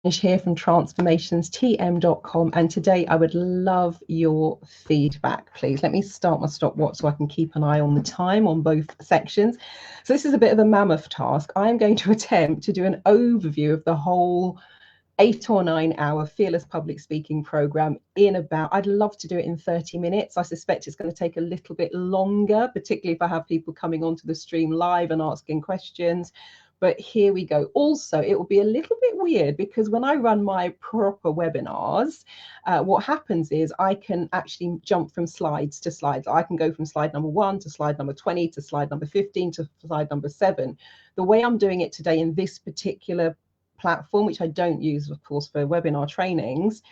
Here from transformationstm.com, and today I would love your feedback, please. Let me start my stopwatch so I can keep an eye on the time on both sections. So this is a bit of a mammoth task. I am going to attempt to do an overview of the whole 8 or 9 hour Fearless Public Speaking program in about, I'd love to do it in 30 minutes. I suspect it's going to take a little bit longer, particularly if I have people coming onto the stream live and asking questions. But here we go. Also, it will be a little bit weird because when I run my proper webinars, what happens is I can actually jump from slides to slides. I can go from slide number 1 to slide number 20 to slide number 15 to slide number 7. The way I'm doing it today in this particular platform, which I don't use, of course, for webinar trainings,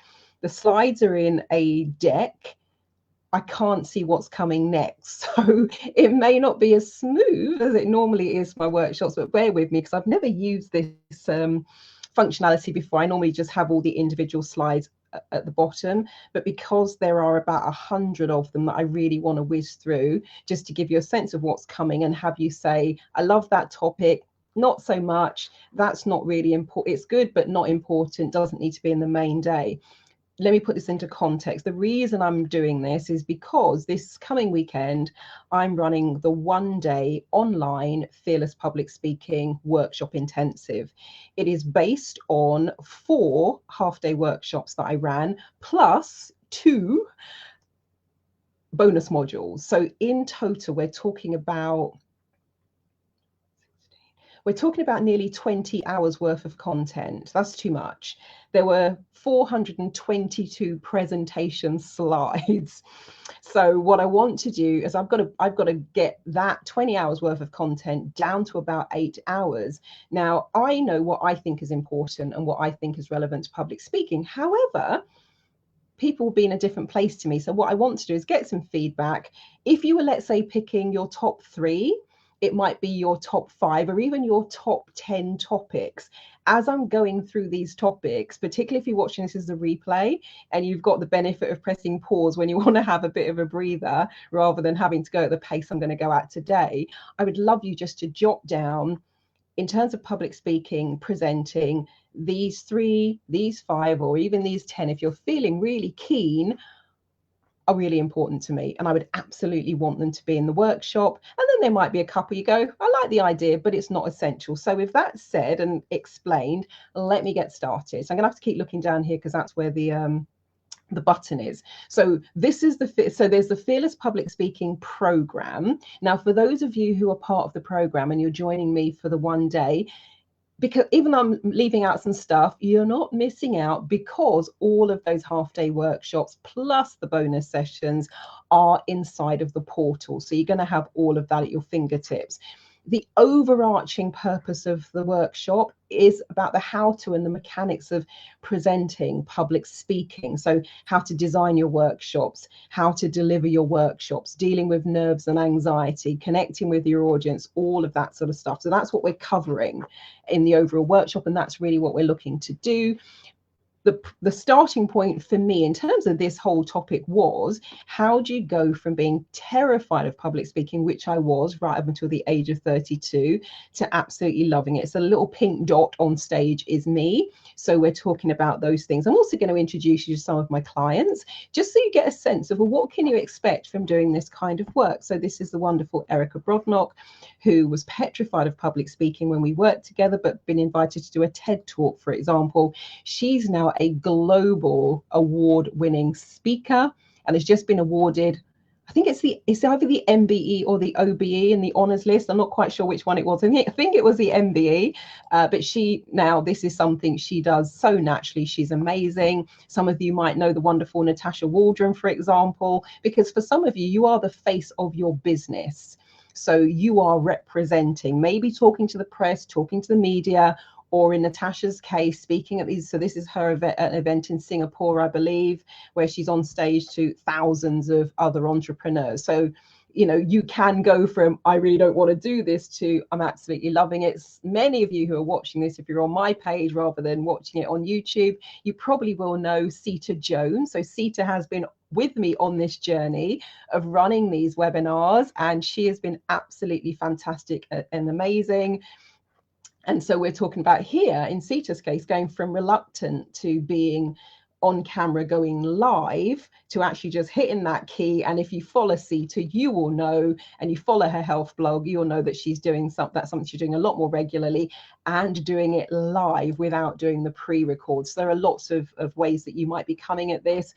the slides are in a deck. I can't see what's coming next. So it may not be as smooth as it normally is for my workshops, but bear with me because I've never used this functionality before. I normally just have all the individual slides at the bottom, but because there are about 100 of them that I really want to whiz through just to give you a sense of what's coming and have you say, I love that topic, not so much, that's not really important, it's good but not important, doesn't need to be in the main day. Let me put this into context. The reason I'm doing this is because this coming weekend, I'm running the 1-day online Fearless Public Speaking Workshop Intensive. It is based on 4 half-day workshops that I ran, plus 2 bonus modules. So in total, we're talking about nearly 20 hours worth of content. That's too much. There were 422 presentation slides. So what I want to do is I've got to get that 20 hours worth of content down to about 8 hours. Now, I know what I think is important and what I think is relevant to public speaking. However, people will be in a different place to me. So what I want to do is get some feedback. If you were, let's say, picking your top 3, it might be your top 5 or even your top 10 topics. As I'm going through these topics, particularly if you're watching this as a replay and you've got the benefit of pressing pause when you want to have a bit of a breather rather than having to go at the pace I'm going to go at today, I would love you just to jot down, in terms of public speaking, presenting, these 3, these 5, or even these 10, if you're feeling really keen, are really important to me, and I would absolutely want them to be in the workshop. And then there might be a couple you go, I like the idea, but it's not essential. So with that said and explained, let me get started. So I'm gonna have to keep looking down here because that's where the button is. So this is there's the Fearless Public Speaking program. Now, for those of you who are part of the program and you're joining me for the 1 day, because even though I'm leaving out some stuff, you're not missing out because all of those half-day workshops plus the bonus sessions are inside of the portal. So you're going to have all of that at your fingertips. The overarching purpose of the workshop is about the how-to and the mechanics of presenting, public speaking. So how to design your workshops, how to deliver your workshops, dealing with nerves and anxiety, connecting with your audience, all of that sort of stuff. So that's what we're covering in the overall workshop, and that's really what we're looking to do. The starting point for me in terms of this whole topic was, how do you go from being terrified of public speaking, which I was right up until the age of 32, to absolutely loving it? So a little pink dot on stage is me. So we're talking about those things. I'm also going to introduce you to some of my clients, just so you get a sense of, well, what can you expect from doing this kind of work? So this is the wonderful Erica Brodnock, who was petrified of public speaking when we worked together, but been invited to do a TED talk, for example. She's now a global award-winning speaker and has just been awarded, I think it's either the MBE or the OBE in the honors list. I'm not quite sure which one it was. I think it was the MBE, but this is something she does so naturally. She's amazing. Some of you might know the wonderful Natasha Waldron, for example, because for some of you, you are the face of your business. So you are representing, maybe talking to the press, talking to the media, or in Natasha's case, speaking at these. So this is her event in Singapore, I believe, where she's on stage to thousands of other entrepreneurs. So, you know, you can go from, I really don't want to do this, to I'm absolutely loving it. Many of you who are watching this, if you're on my page rather than watching it on YouTube, you probably will know Sita Jones. So Sita has been with me on this journey of running these webinars, and she has been absolutely fantastic and amazing. And so we're talking about here in Sita's case, going from reluctant to being on camera, going live, to actually just hitting that key. And if you follow Sita, you will know, and you follow her health blog, you'll know that she's doing something she's doing a lot more regularly, and doing it live without doing the pre-records. So there are lots of ways that you might be coming at this.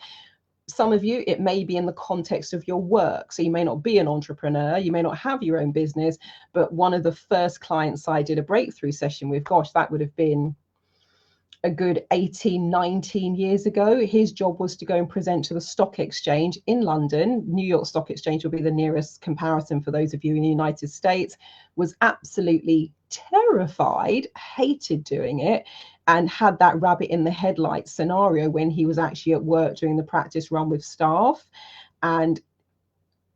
Some of you, it may be in the context of your work. So you may not be an entrepreneur, you may not have your own business, but one of the first clients I did a breakthrough session with, gosh, that would have been a good 18, 19 years ago. His job was to go and present to the stock exchange in London. New York Stock Exchange will be the nearest comparison for those of you in the United States. Was absolutely terrified, hated doing it, and had that rabbit in the headlights scenario when he was actually at work doing the practice run with staff, and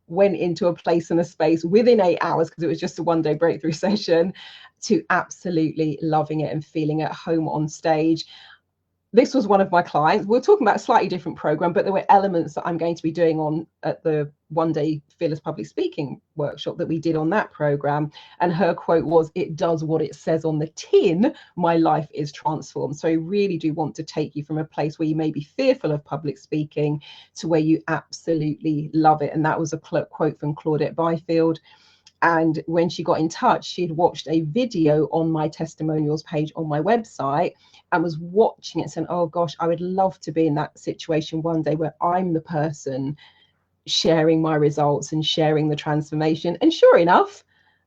went into a place and a space within 8 hours, because it was just a one-day breakthrough session, to absolutely loving it and feeling at home on stage. This was one of my clients. We're talking about a slightly different program, but there were elements that I'm going to be doing on at the one-day Fearless Public Speaking workshop that we did on that program. And her quote was, "It does what it says on the tin. My life is transformed." So I really do want to take you from a place where you may be fearful of public speaking to where you absolutely love it. And that was a quote from Claudette Byfield. And when she got in touch, she'd watched a video on my testimonials page on my website and was watching it saying, oh gosh, I would love to be in that situation one day where I'm the person sharing my results and sharing the transformation. And sure enough,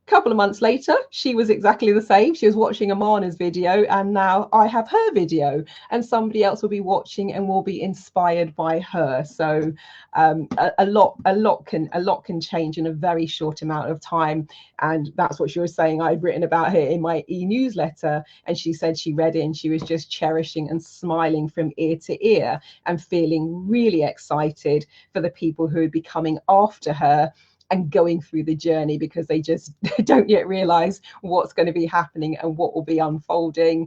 a couple of months later, she was exactly the same. She was watching Amana's video, and now I have her video, and somebody else will be watching and will be inspired by her. So a lot can change in a very short amount of time. And that's what she was saying. I'd written about her in my e-newsletter, and she said she read it and she was just cherishing and smiling from ear to ear and feeling really excited for the people who would be coming after her and going through the journey, because they just don't yet realize what's going to be happening and what will be unfolding.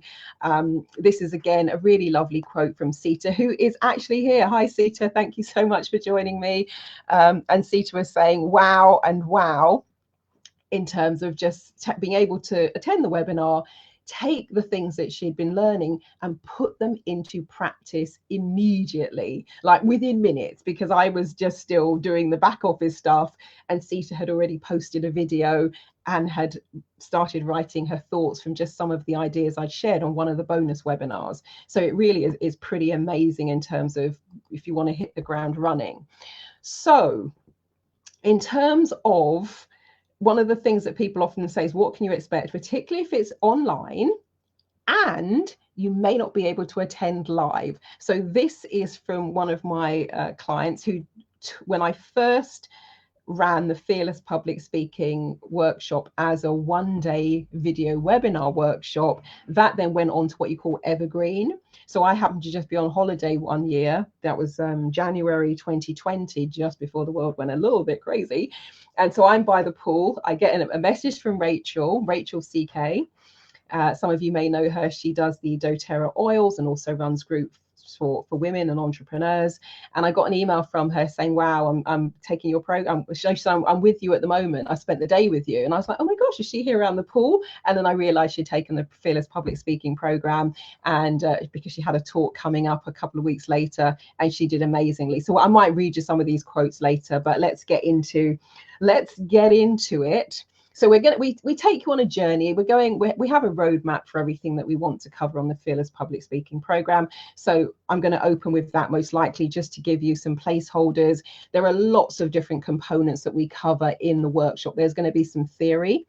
This is again a really lovely quote from Sita, who is actually here. Hi Sita, thank you so much for joining me. And Sita was saying wow and wow in terms of just being able to attend the webinar, take the things that she'd been learning and put them into practice immediately, like within minutes, because I was just still doing the back office stuff, and Sita had already posted a video and had started writing her thoughts from just some of the ideas I'd shared on one of the bonus webinars. So it really is pretty amazing in terms of if you want to hit the ground running. So in terms of one of the things that people often say is, what can you expect, particularly if it's online and you may not be able to attend live? So this is from one of my clients who, when I first ran the Fearless Public Speaking workshop as a one-day video webinar workshop, that then went on to what you call Evergreen. So I happened to just be on holiday one year. That was January 2020, just before the world went a little bit crazy. And so I'm by the pool. I get a message from Rachel CK. Some of you may know her. She does the doTERRA oils and also runs groups for women and entrepreneurs. And I got an email from her saying, wow, I'm taking your program. I'm with you at the moment. I spent the day with you. And I was like, oh my gosh, is she here around the pool? And then I realized she'd taken the Fearless Public Speaking program, and because she had a talk coming up a couple of weeks later, and she did amazingly. So I might read you some of these quotes later, but let's get into it. So we take you on a journey. We have a roadmap for everything that we want to cover on the Fearless Public Speaking program. So I'm going to open with that, most likely, just to give you some placeholders. There are lots of different components that we cover in the workshop. There's going to be some theory.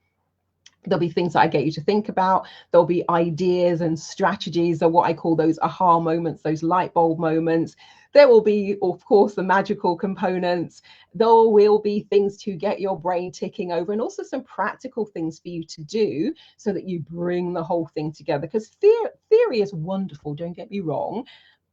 There'll be things that I get you to think about. There'll be ideas and strategies, or what I call those aha moments, those light bulb moments. There will be, of course, the magical components. There will be things to get your brain ticking over, and also some practical things for you to do so that you bring the whole thing together. Because theory is wonderful, don't get me wrong,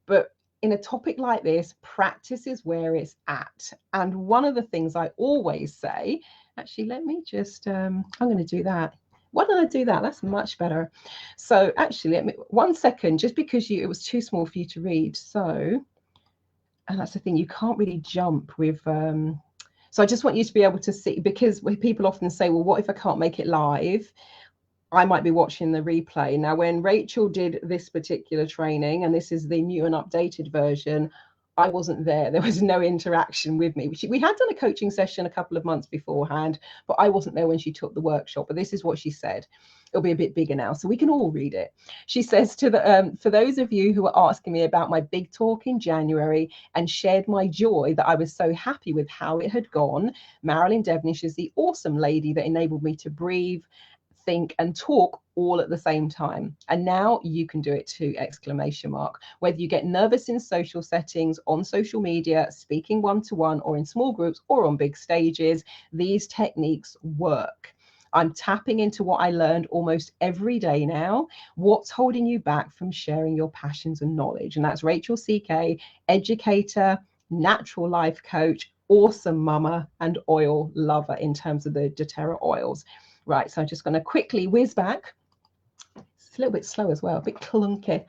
but in a topic like this, practice is where it's at. And one of the things I always say, actually, let me just, I'm going to do that. Why did I do that? That's much better. So actually, let me, 1 second, just because it was too small for you to read. So, and that's the thing, you can't really jump with, so I just want you to be able to see, because people often say, well, what if I can't make it live? I might be watching the replay. Now, when Rachel did this particular training, and this is the new and updated version, I wasn't there. There was no interaction with me. We had done a coaching session a couple of months beforehand, but I wasn't there when she took the workshop. But this is what she said. It'll be a bit bigger now, so we can all read it. She says to the for those of you who are asking me about my big talk in January and shared my joy that I was so happy with how it had gone, Marilyn Devnish is the awesome lady that enabled me to breathe, think and talk all at the same time. And now you can do it too, exclamation mark. Whether you get nervous in social settings, on social media, speaking one-to-one or in small groups or on big stages, these techniques work. I'm tapping into what I learned almost every day now. What's holding you back from sharing your passions and knowledge? And that's Rachel CK, educator, natural life coach, awesome mama and oil lover in terms of the doTERRA oils. Right, so I'm just going to quickly whiz back. It's a little bit slow as well, a bit clunky.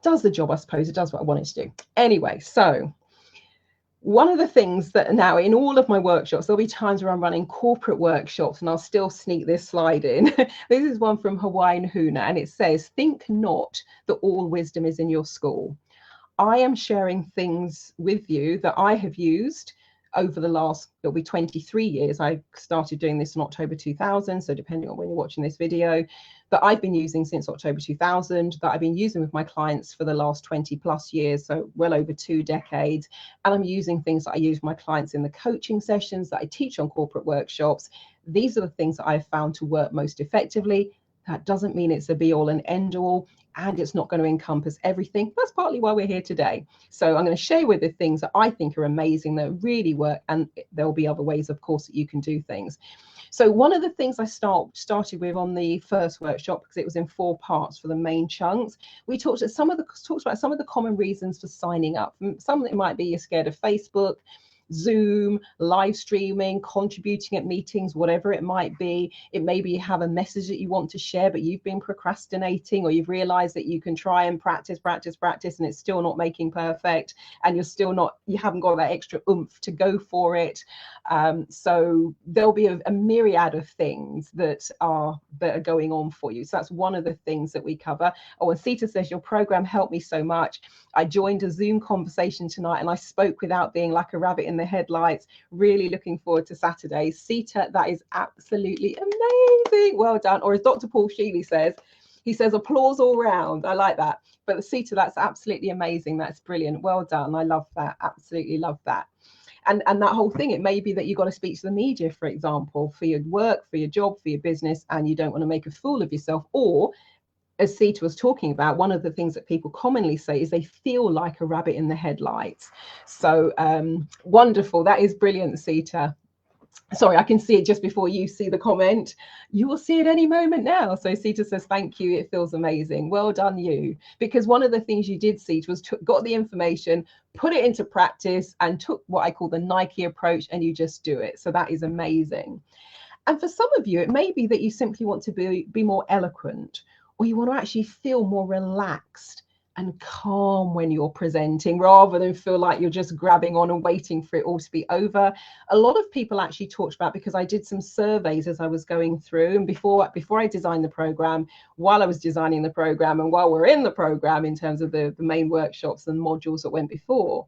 Does the job, I suppose. It does what I want it to do. Anyway, so one of the things that now in all of my workshops, there'll be times where I'm running corporate workshops and I'll still sneak this slide in. This is one from Hawaiian Huna, and it says, think not that all wisdom is in your school. I am sharing things with you that I have used over the last, it'll be 23 years. I started doing this in October 2000. So depending on when you're watching this video, that I've been using since October 2000, that I've been using with my clients for the last 20 plus years. So well over 2 decades. And I'm using things that I use with my clients in the coaching sessions that I teach on corporate workshops. These are the things that I've found to work most effectively. That doesn't mean it's a be all and end all, and it's not going to encompass everything. That's partly why we're here today. So I'm going to share with the things that I think are amazing, that really work, and there'll be other ways, of course, that you can do things. So one of the things I started with on the first workshop, because it was in 4 parts for the main chunks, we talked about some of the common reasons for signing up. Some of it might be you're scared of Facebook, Zoom, live streaming, contributing at meetings, whatever it might be. It may be you have a message that you want to share, but you've been procrastinating, or you've realized that you can try and practice, and it's still not making perfect, and you haven't got that extra oomph to go for it. So there'll be a myriad of things that are going on for you. So that's one of the things that we cover. Oh, and Sita says, your program helped me so much. I joined a Zoom conversation tonight and I spoke without being like a rabbit in the headlights. Really looking forward to Saturday. Sita, that is absolutely amazing. Well done. Or as Dr. Paul Sheely says, he says, applause all round. I like that. But Sita, that's absolutely amazing. That's brilliant. Well done. I love that. Absolutely love that. And that whole thing, it may be that you've got to speak to the media, for example, for your work, for your job, for your business, and you don't want to make a fool of yourself. Or, as Sita was talking about, one of the things that people commonly say is they feel like a rabbit in the headlights. So wonderful. That is brilliant, Sita. Sorry, I can see it just before you see the comment. You will see it any moment now. So Sita says, thank you. It feels amazing. Well done, you. Because one of the things you did, Sita, was got the information, put it into practice, and took what I call the Nike approach, and you just do it. So that is amazing. And for some of you, it may be that you simply want to be more eloquent, or you want to actually feel more relaxed and calm when you're presenting, rather than feel like you're just grabbing on and waiting for it all to be over. A lot of people actually talked about, because I did some surveys as I was going through, and before I designed the program, while I was designing the program, and while we're in the program in terms of the main workshops and modules that went before.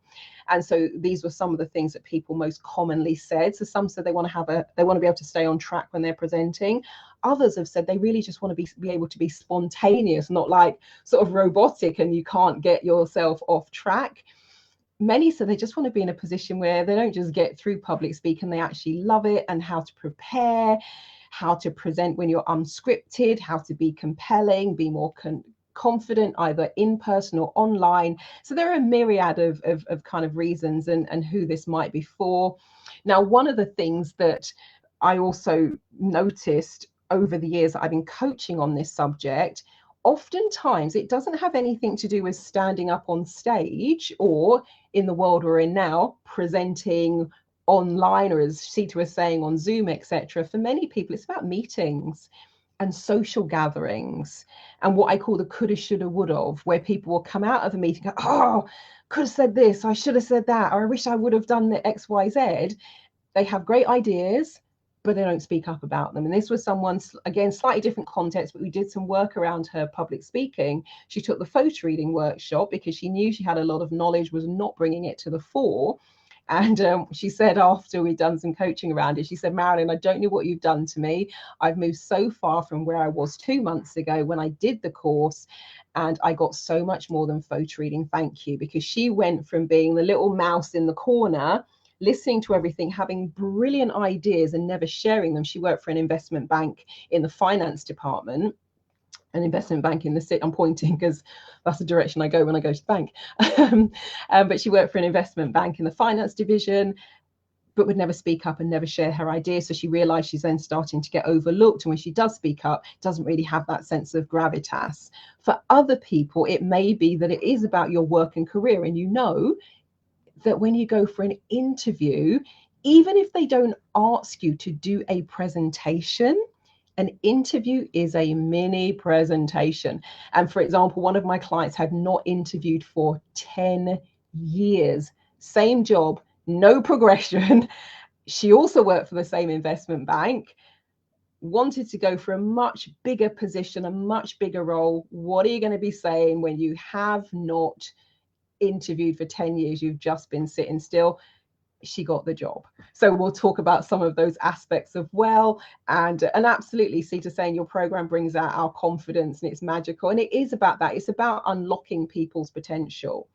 And so these were some of the things that people most commonly said. So some said they want to be able to stay on track when they're presenting. Others have said they really just want to be able to be spontaneous, not like sort of robotic and you can't get yourself off track. Many said they just want to be in a position where they don't just get through public speaking, they actually love it, and how to prepare, how to present when you're unscripted, how to be compelling, be more confident, either in person or online. So there are a myriad of kind of reasons and who this might be for. Now, one of the things that I also noticed over the years that I've been coaching on this subject, oftentimes it doesn't have anything to do with standing up on stage, or in the world we're in now, presenting online, or as Sita was saying, on Zoom, etc. For many people, it's about meetings and social gatherings, and what I call the coulda, shoulda, would have, where people will come out of a meeting and go, oh, could have said this, I should have said that, or I wish I would have done the X, Y, Z. They have great ideas, but they don't speak up about them. And this was someone, again, slightly different context, but we did some work around her public speaking. She took the photo reading workshop because she knew she had a lot of knowledge, was not bringing it to the fore. And she said, after we'd done some coaching around it, she said, Marilyn, I don't know what you've done to me. I've moved so far from where I was 2 months ago when I did the course, and I got so much more than photo reading. Thank you. Because she went from being the little mouse in the corner, listening to everything, having brilliant ideas and never sharing them. She worked for an investment bank in the finance department. An investment bank in the city. I'm pointing because that's the direction I go when I go to the bank. But she worked for an investment bank in the finance division, but would never speak up and never share her ideas. So she realized she's then starting to get overlooked. And when she does speak up, doesn't really have that sense of gravitas. For other people, it may be that it is about your work and career. And you know that when you go for an interview, even if they don't ask you to do a presentation, an interview is a mini presentation. And for example, one of my clients had not interviewed for 10 years, same job, no progression. She also worked for the same investment bank, wanted to go for a much bigger position, a much bigger role. What are you going to be saying when you have not interviewed for 10 years? You've just been sitting still. She got the job. So we'll talk about some of those aspects of well, and absolutely, Sita saying your program brings out our confidence and it's magical, and it is about that. It's about unlocking people's potential.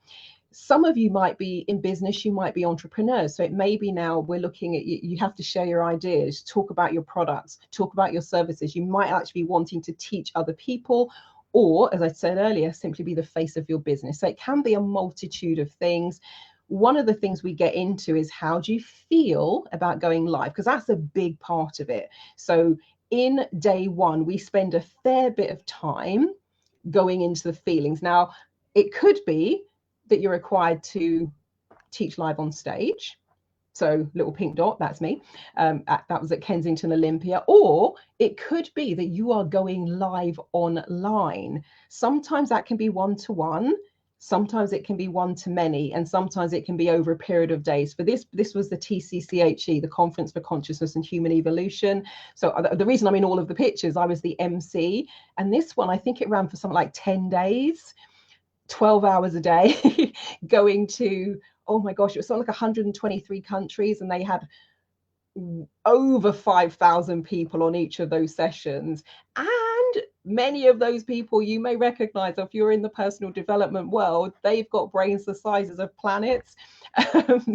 Some of you might be in business, you might be entrepreneurs, so it may be now we're looking at you have to share your ideas, talk about your products, talk about your services. You might actually be wanting to teach other people, or as I said earlier, simply be the face of your business. So it can be a multitude of things. One of the things we get into is how do you feel about going live? Because that's a big part of it. So in day one, we spend a fair bit of time going into the feelings. Now, it could be that you're required to teach live on stage. So little pink dot, that's me. That was at Kensington Olympia. Or it could be that you are going live online. Sometimes that can be one-to-one. Sometimes it can be one-to-many, and sometimes it can be over a period of days. For this was the TCCHE, the Conference for Consciousness and Human Evolution. So the reason I'm in all of the pictures, I was the MC, and this one, I think it ran for something like 10 days, 12 hours a day, going to, oh my gosh, it was something like 123 countries, and they had over 5,000 people on each of those sessions. And many of those people you may recognize. If you're in the personal development world, they've got brains the sizes of planets.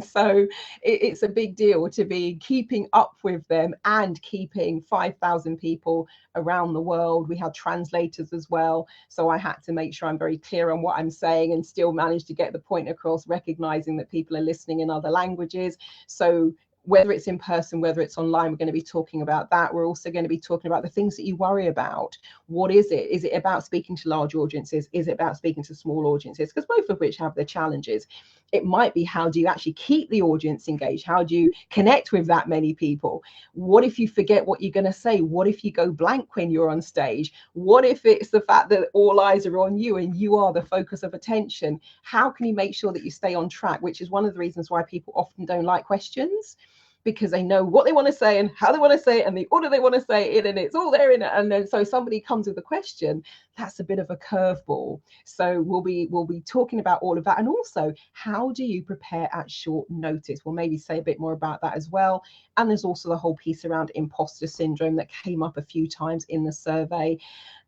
So it's a big deal to be keeping up with them and keeping 5,000 people around the world. We had translators as well, so I had to make sure I'm very clear on what I'm saying and still manage to get the point across, recognizing that people are listening in other languages. So whether it's in person, whether it's online, we're going to be talking about that. We're also going to be talking about the things that you worry about. What is it? Is it about speaking to large audiences? Is it about speaking to small audiences? Because both of which have their challenges. It might be, how do you actually keep the audience engaged? How do you connect with that many people? What if you forget what you're going to say? What if you go blank when you're on stage? What if it's the fact that all eyes are on you and you are the focus of attention? How can you make sure that you stay on track? Which is one of the reasons why people often don't like questions, because they know what they want to say and how they want to say it and the order they want to say it, and it's all there in it. And then so somebody comes with a question, that's a bit of a curveball. So we'll be talking about all of that, and also how do you prepare at short notice. We'll maybe say a bit more about that as well. And there's also the whole piece around imposter syndrome that came up a few times in the survey.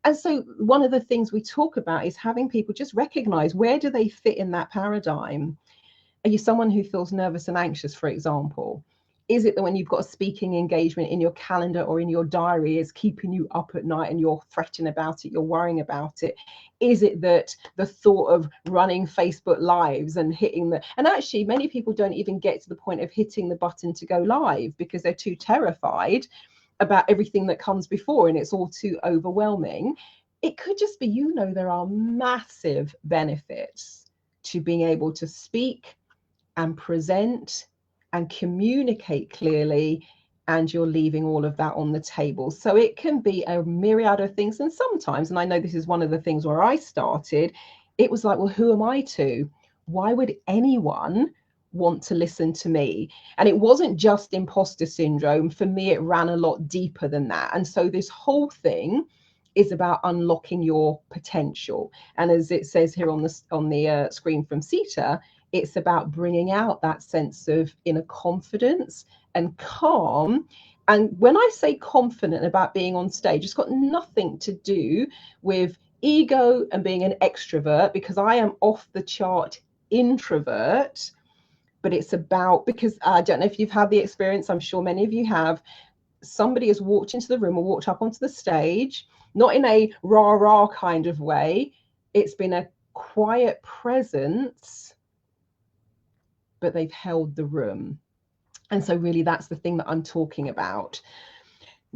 And so one of the things we talk about is having people just recognize, where do they fit in that paradigm? Are you someone who feels nervous and anxious, for example? Is it that when you've got a speaking engagement in your calendar or in your diary is keeping you up at night and you're fretting about it, you're worrying about it? Is it that the thought of running Facebook lives and hitting and actually many people don't even get to the point of hitting the button to go live because they're too terrified about everything that comes before, and it's all too overwhelming. It could just be, there are massive benefits to being able to speak and present and communicate clearly, and you're leaving all of that on the table. So it can be a myriad of things. And sometimes, and I know this is one of the things where I started, it was like, well, who am I to? Why would anyone want to listen to me. And it wasn't just imposter syndrome. For me, it ran a lot deeper than that. And so this whole thing is about unlocking your potential. And as it says here on the screen from Sita, it's about bringing out that sense of inner confidence and calm. And when I say confident about being on stage, it's got nothing to do with ego and being an extrovert, because I am off the chart introvert. But it's about, because I don't know if you've had the experience, I'm sure many of you have, somebody has walked into the room or walked up onto the stage, not in a rah rah kind of way. It's been a quiet presence, but they've held the room. And so really that's the thing that I'm talking about.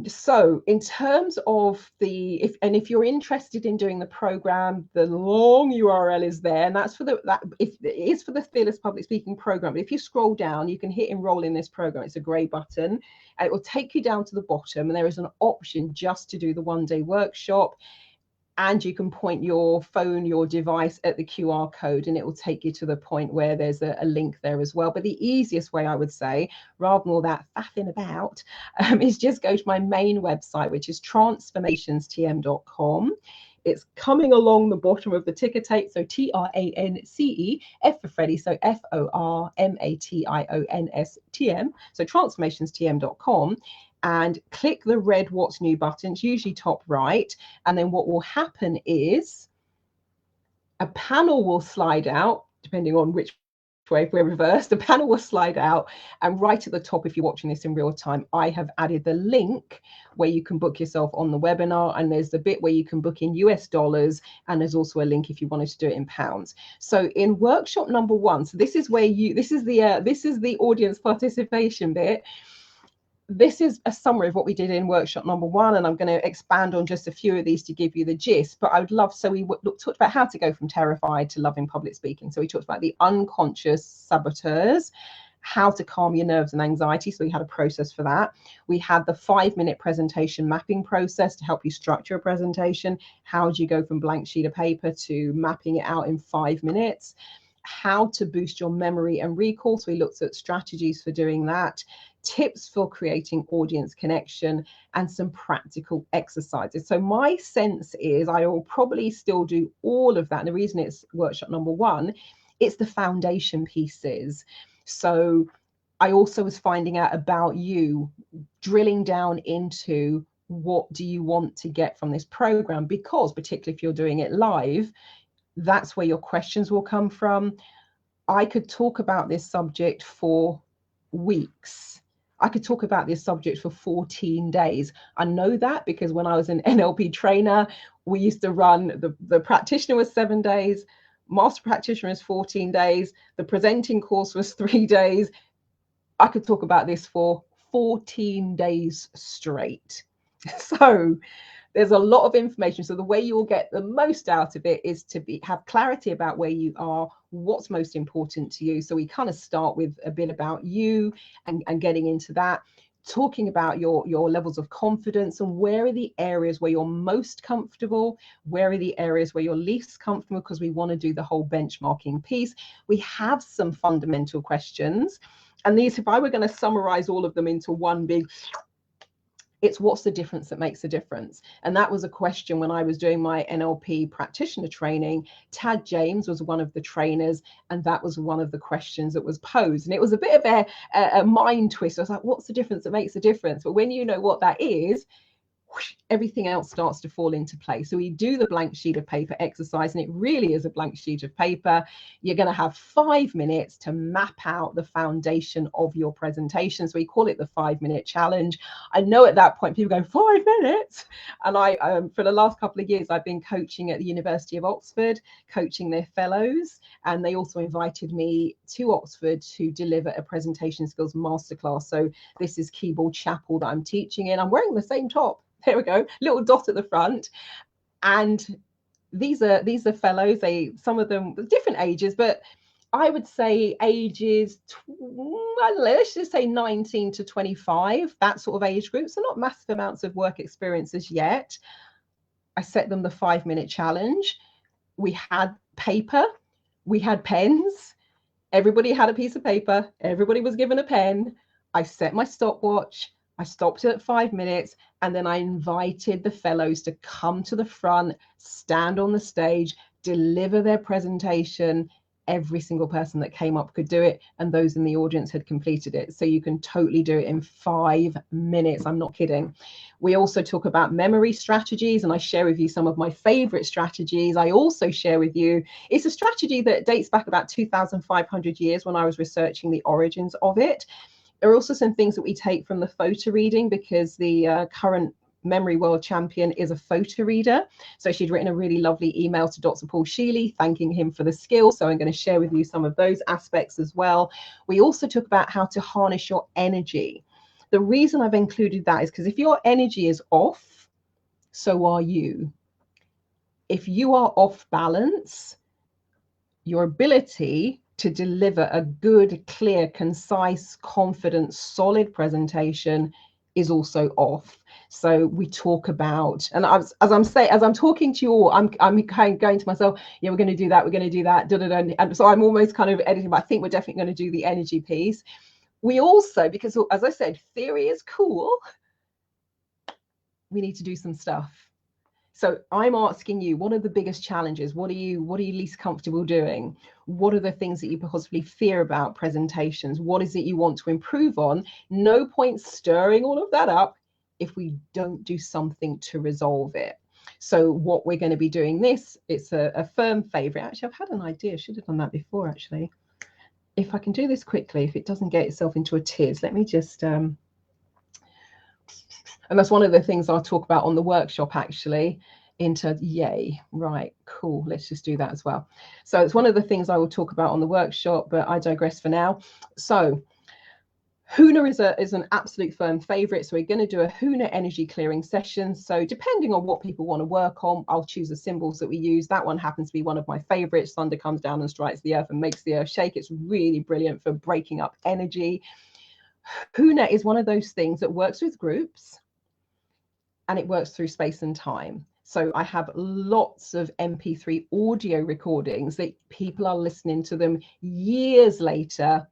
So in terms of if you're interested in doing the program, the long URL is there, and that's for it is for the Fearless Public Speaking program. But if you scroll down, you can hit enroll in this program. It's a gray button, and it will take you down to the bottom, and there is an option just to do the one-day workshop. And you can point your phone, your device at the QR code, and it will take you to the point where there's a link there as well. But the easiest way, I would say, rather than all that faffing about, is just go to my main website, which is transformationstm.com. It's coming along the bottom of the ticker tape. So TRANCE, F for Freddie, so FORMATIONSTM. So transformationstm.com. And click the red What's New button. It's usually top right. And then what will happen is a panel will slide out, depending on which way, if we're reversed, the panel will slide out. And right at the top, if you're watching this in real time, I have added the link where you can book yourself on the webinar. And there's the bit where you can book in US dollars. And there's also a link if you wanted to do it in pounds. So in workshop number 1, so this is where this is the audience participation bit. This is a summary of what we did in workshop number 1, and I'm going to expand on just a few of these to give you the gist. But I would love, so we talked about how to go from terrified to loving public speaking. So we talked about the unconscious saboteurs, how to calm your nerves and anxiety. So we had a process for that. We had the 5-minute presentation mapping process to help you structure a presentation. How do you go from blank sheet of paper to mapping it out in 5 minutes? How to boost your memory and recall. So we looked at strategies for doing that, tips for creating audience connection, and some practical exercises. So my sense is I will probably still do all of that. And the reason it's workshop number 1, it's the foundation pieces. So I also was finding out about you, drilling down into what do you want to get from this program, because particularly if you're doing it live, that's where your questions will come from. I could talk about this subject for weeks. I could talk about this subject for 14 days. I know that because when I was an NLP trainer, we used to run, the practitioner was 7 days, master practitioner was 14 days, the presenting course was 3 days. I could talk about this for 14 days straight. So there's a lot of information. So the way you will get the most out of it is to have clarity about where you are, what's most important to you. So we kind of start with a bit about you and getting into that, talking about your levels of confidence and where are the areas where you're most comfortable, where are the areas where you're least comfortable, because we want to do the whole benchmarking piece. We have some fundamental questions. And these, if I were going to summarize all of them into one big, it's what's the difference that makes a difference? And that was a question when I was doing my NLP practitioner training. Tad James was one of the trainers, and that was one of the questions that was posed. And it was a bit of a mind twist. I was like, what's the difference that makes a difference? But when you know what that is, everything else starts to fall into place. So we do the blank sheet of paper exercise, and it really is a blank sheet of paper. You're going to have 5 minutes to map out the foundation of your presentation. So we call it the 5-minute challenge. I know at that point people go, 5 minutes? And I, for the last couple of years, I've been coaching at the University of Oxford, coaching their fellows. And they also invited me to Oxford to deliver a presentation skills masterclass. So this is Keyboard Chapel that I'm teaching in. I'm wearing the same top. There we go, little dot at the front. And these are fellows, some of them different ages, but I would say ages, let's just say 19 to 25, that sort of age group. So not massive amounts of work experiences yet. I set them the 5-minute challenge. We had paper, we had pens, Everybody had a piece of paper. Everybody was given a pen. I set my stopwatch. I stopped it at 5 minutes, and then I invited the fellows to come to the front, stand on the stage, deliver their presentation. Every single person that came up could do it, and those in the audience had completed it. So you can totally do it in 5 minutes. I'm not kidding. We also talk about memory strategies, and I share with you some of my favorite strategies. I also share with you, it's a strategy that dates back about 2,500 years when I was researching the origins of it. There are also some things that we take from the photo reading, because the current memory world champion is a photo reader. So she'd written a really lovely email to Dr. Paul Sheely thanking him for the skill. So I'm going to share with you some of those aspects as well. We also talk about how to harness your energy. The reason I've included that is because if your energy is off, so are you. If you are off balance, your ability to deliver a good, clear, concise, confident, solid presentation is also off. So we talk about, and as I'm talking to you all, I'm kind of going to myself, yeah, we're going to do that, and so I'm almost kind of editing, but I think we're definitely going to do the energy piece. We also, because as I said, theory is cool, we need to do some stuff. So I'm asking you, what are the biggest challenges? What are you least comfortable doing? What are the things that you possibly fear about presentations? What is it you want to improve on? No point stirring all of that up if we don't do something to resolve it. So what we're going to be doing this, it's a firm favorite. Actually, I've had an idea. I should have done that before, actually. If I can do this quickly, if it doesn't get itself into a tiz, let me just... and that's one of the things I'll talk about on the workshop, actually. Yay, right, cool, let's just do that as well. So it's one of the things I will talk about on the workshop, but I digress for now. So HUNA is an absolute firm favorite. So we're going to do a HUNA energy clearing session. So depending on what people want to work on, I'll choose the symbols that we use. That one happens to be one of my favorites. Thunder comes down and strikes the earth and makes the earth shake. It's really brilliant for breaking up energy. HUNA is one of those things that works with groups, and it works through space and time. So I have lots of MP3 audio recordings that people are listening to them years later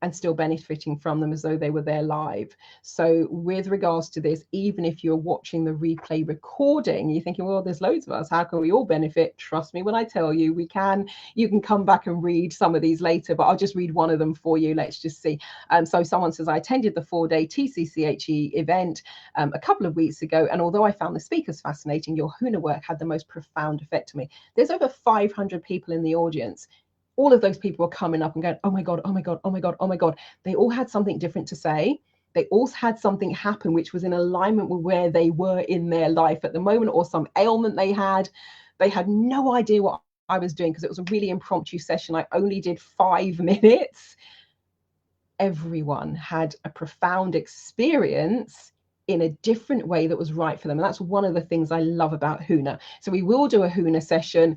and still benefiting from them as though they were there live. So with regards to this, even if you're watching the replay recording, you're thinking, well, there's loads of us, how can we all benefit? Trust me when I tell you, we can. You can come back and read some of these later, but I'll just read one of them for you. Let's just see. So someone says, I attended the 4-day TCCHE event a couple of weeks ago, and although I found the speakers fascinating, your HUNA work had the most profound effect on me. There's over 500 people in the audience. All of those people were coming up and going, oh my God, oh my God, oh my God, oh my God. They all had something different to say. They all had something happen which was in alignment with where they were in their life at the moment, or some ailment they had. They had no idea what I was doing because it was a really impromptu session. I only did 5 minutes. Everyone had a profound experience in a different way that was right for them. And that's one of the things I love about HUNA. So we will do a HUNA session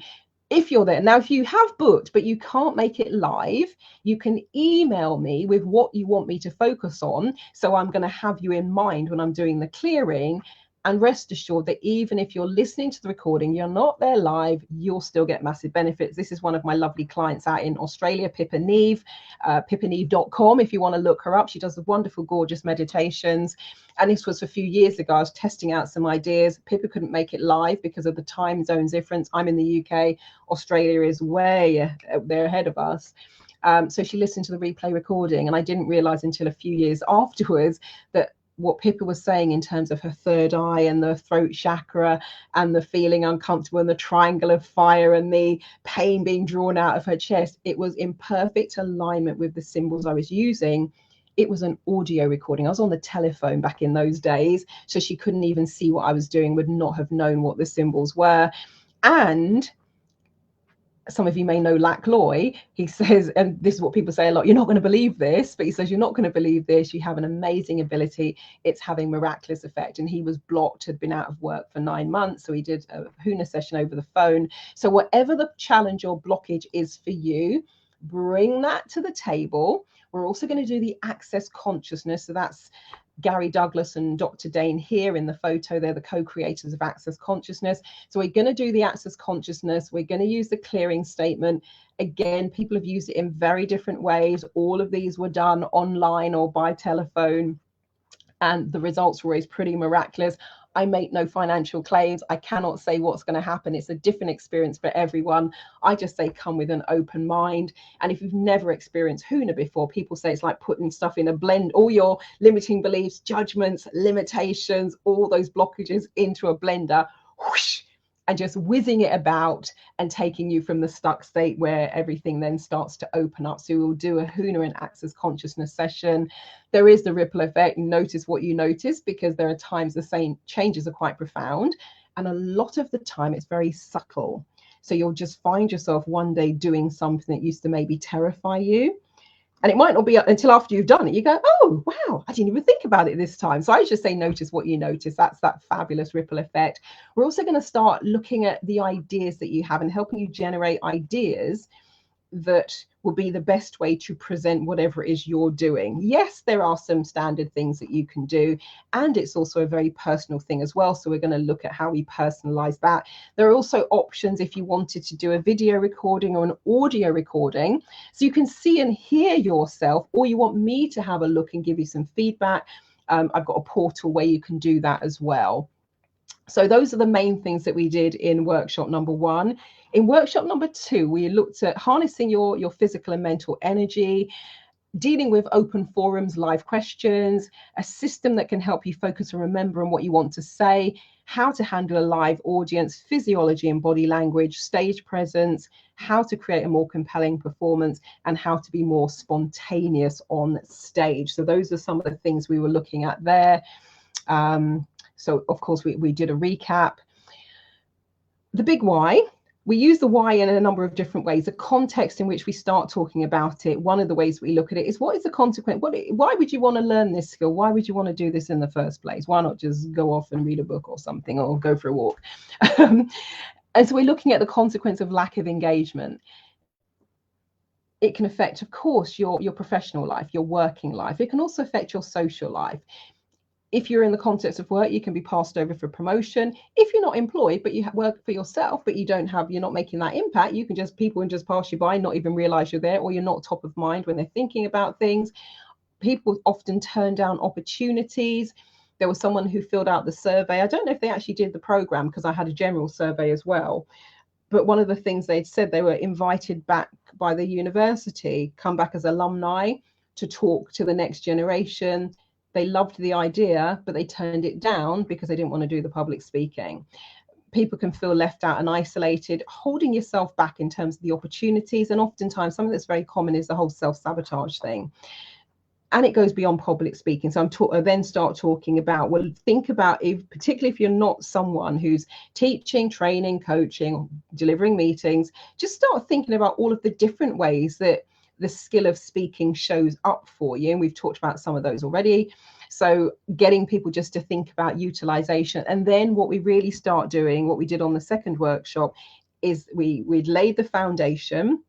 if you're there. Now, if you have booked, but you can't make it live, you can email me with what you want me to focus on. So I'm going to have you in mind when I'm doing the clearing. And rest assured that even if you're listening to the recording, you're not there live, you'll still get massive benefits. This is one of my lovely clients out in Australia, Pippa Neve, pippineve.com. If you want to look her up, she does the wonderful, gorgeous meditations. And this was a few years ago. I was testing out some ideas. Pippa couldn't make it live because of the time zone difference. I'm in the UK. Australia is way they're ahead of us. So she listened to the replay recording, and I didn't realize until a few years afterwards that what Pippa was saying in terms of her third eye and the throat chakra and the feeling uncomfortable and the triangle of fire and the pain being drawn out of her chest, it was in perfect alignment with the symbols I was using. It was an audio recording. I was on the telephone back in those days, so she couldn't even see what I was doing, would not have known what the symbols were. And some of you may know Lac Loy. He says, and this is what people say a lot, you're not going to believe this, but he says, you're not going to believe this. You have an amazing ability. It's having miraculous effect. And he was blocked, had been out of work for 9 months. So he did a HUNA session over the phone. So whatever the challenge or blockage is for you, bring that to the table. We're also going to do the access consciousness. So that's Gary Douglas and Dr. Dane here in the photo. They're the co-creators of Access Consciousness. So we're going to do the Access Consciousness. We're going to use the clearing statement. Again, people have used it in very different ways. All of these were done online or by telephone, and the results were always pretty miraculous. I make no financial claims. I cannot say what's going to happen. It's a different experience for everyone. I just say come with an open mind. And if you've never experienced HUNA before, people say it's like putting stuff in a blend, all your limiting beliefs, judgments, limitations, all those blockages into a blender, whoosh, and just whizzing it about and taking you from the stuck state where everything then starts to open up. So we'll do a HUNA and Access Consciousness session. There is the ripple effect. Notice what you notice, because there are times the same changes are quite profound, and a lot of the time it's very subtle. So you'll just find yourself one day doing something that used to maybe terrify you. And it might not be until after you've done it, you go, oh, wow, I didn't even think about it this time. So I just say, notice what you notice. That's that fabulous ripple effect. We're also going to start looking at the ideas that you have and helping you generate ideas that will be the best way to present whatever it is you're doing. Yes, there are some standard things that you can do, and it's also a very personal thing as well. So we're going to look at how we personalize that. There are also options if you wanted to do a video recording or an audio recording, so you can see and hear yourself, or you want me to have a look and give you some feedback. I've got a portal where you can do that as well. So those are the main things that we did in workshop number 1. In workshop number 2, we looked at harnessing your physical and mental energy, dealing with open forums, live questions, a system that can help you focus and remember on what you want to say, how to handle a live audience, physiology and body language, stage presence, how to create a more compelling performance, and how to be more spontaneous on stage. So those are some of the things we were looking at there. So of course we did a recap. The big why, we use the why in a number of different ways. The context in which we start talking about it, one of the ways we look at it is, what is the consequence? Why would you want to learn this skill? Why would you want to do this in the first place? Why not just go off and read a book or something, or go for a walk? And so we're looking at the consequence of lack of engagement. It can affect, of course, your professional life, your working life. It can also affect your social life. If you're in the context of work, you can be passed over for promotion. If you're not employed, but you work for yourself, but you're not making that impact, people can just pass you by and not even realize you're there, or you're not top of mind when they're thinking about things. People often turn down opportunities. There was someone who filled out the survey. I don't know if they actually did the program, because I had a general survey as well. But one of the things they'd said, they were invited back by the university, come back as alumni to talk to the next generation. They loved the idea, but they turned it down because they didn't want to do the public speaking. People can feel left out and isolated, holding yourself back in terms of the opportunities. And oftentimes, something that's very common is the whole self-sabotage thing. And it goes beyond public speaking. So I then start talking about, well, think about, particularly if you're not someone who's teaching, training, coaching, delivering meetings, just start thinking about all of the different ways that the skill of speaking shows up for you. And we've talked about some of those already. So getting people just to think about utilization. And then what we really start doing, what we did on the second workshop, is we'd laid the foundation,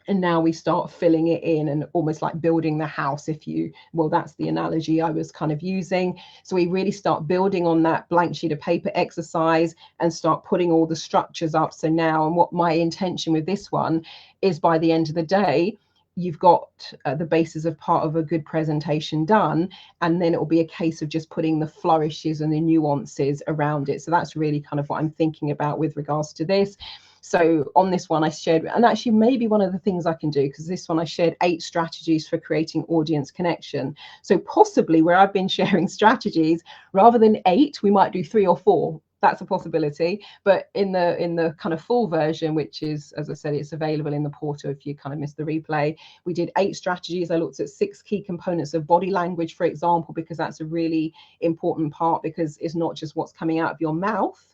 and now we start filling it in, and almost like building the house, that's the analogy I was kind of using. So we really start building on that blank sheet of paper exercise and start putting all the structures up. So now, and what my intention with this one is, by the end of the day, you've got the basis of part of a good presentation done, and then it will be a case of just putting the flourishes and the nuances around it. So that's really kind of what I'm thinking about with regards to this. So on this one I shared, and actually maybe one of the things I can do, because this one I shared 8 strategies for creating audience connection. So possibly where I've been sharing strategies, rather than 8, we might do 3 or 4. That's a possibility. But in the kind of full version, which is, as I said, it's available in the portal if you kind of missed the replay, we did 8 strategies. I looked at 6 key components of body language, for example, because that's a really important part, because it's not just what's coming out of your mouth,